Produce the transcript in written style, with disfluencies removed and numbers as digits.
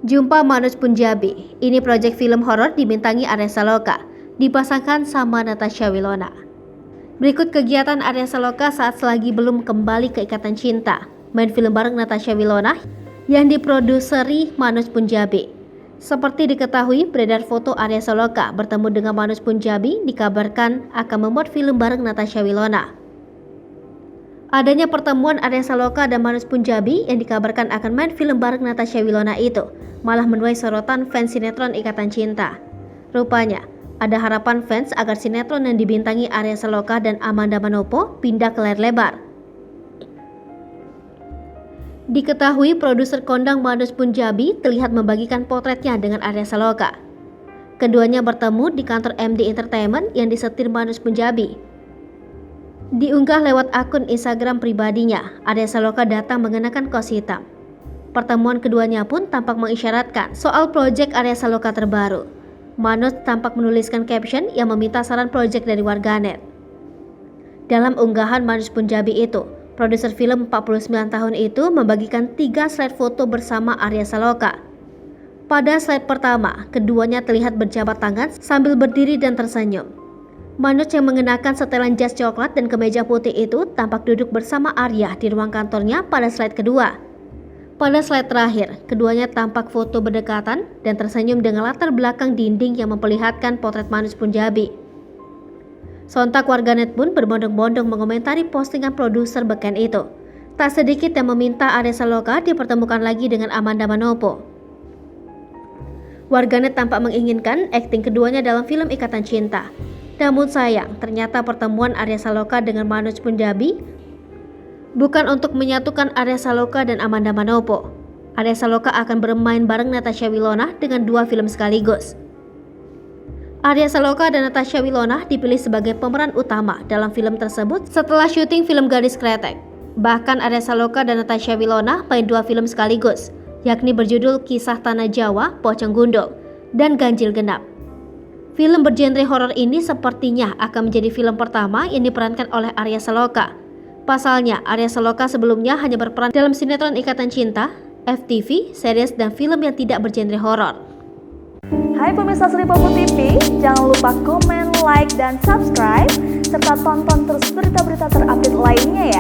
Jumpa Manoj Punjabi. Ini proyek film horor dibintangi Arya Saloka, dipasangkan sama Natasha Wilona. Berikut kegiatan Arya Saloka saat selagi belum kembali ke Ikatan Cinta, main film bareng Natasha Wilona yang diproduseri Manoj Punjabi. Seperti diketahui, beredar foto Arya Saloka bertemu dengan Manoj Punjabi dikabarkan akan membuat film bareng Natasha Wilona. Adanya pertemuan Arya Saloka dan Manoj Punjabi yang dikabarkan akan main film bareng Natasha Wilona itu malah menuai sorotan fans sinetron Ikatan Cinta. Rupanya, ada harapan fans agar sinetron yang dibintangi Arya Saloka dan Amanda Manopo pindah ke layar lebar. Diketahui produser kondang Manoj Punjabi terlihat membagikan potretnya dengan Arya Saloka. Keduanya bertemu di kantor MD Entertainment yang disetir Manoj Punjabi. Diunggah lewat akun Instagram pribadinya, Arya Saloka datang mengenakan kaos hitam. Pertemuan keduanya pun tampak mengisyaratkan soal proyek Arya Saloka terbaru. Manoj tampak menuliskan caption yang meminta saran proyek dari warganet. Dalam unggahan Manoj Punjabi itu, produser film 49 tahun itu membagikan 3 slide foto bersama Arya Saloka. Pada slide pertama, keduanya terlihat berjabat tangan sambil berdiri dan tersenyum. Manoj yang mengenakan setelan jas coklat dan kemeja putih itu tampak duduk bersama Arya di ruang kantornya pada slide kedua. Pada slide terakhir, keduanya tampak foto berdekatan dan tersenyum dengan latar belakang dinding yang memperlihatkan potret Manoj Punjabi. Sontak warganet pun berbondong-bondong mengomentari postingan produser beken itu. Tak sedikit yang meminta Arya Saloka dipertemukan lagi dengan Amanda Manopo. Warganet tampak menginginkan akting keduanya dalam film Ikatan Cinta. Namun sayang, ternyata pertemuan Arya Saloka dengan Manoj Punjabi bukan untuk menyatukan Arya Saloka dan Amanda Manopo. Arya Saloka akan bermain bareng Natasha Wilona dengan 2 film sekaligus. Arya Saloka dan Natasha Wilona dipilih sebagai pemeran utama dalam film tersebut setelah syuting film Gadis Kretek. Bahkan Arya Saloka dan Natasha Wilona main 2 film sekaligus, yakni berjudul Kisah Tanah Jawa, Pocong Gundul, dan Ganjil Genap. Film bergenre horor ini sepertinya akan menjadi film pertama yang diperankan oleh Arya Saloka. Pasalnya, Arya Saloka sebelumnya hanya berperan dalam sinetron Ikatan Cinta, FTV, series, dan film yang tidak bergenre horor. Hai pemirsa Sri Popo TV, jangan lupa komen, like, dan subscribe, serta tonton terus berita-berita terupdate lainnya ya.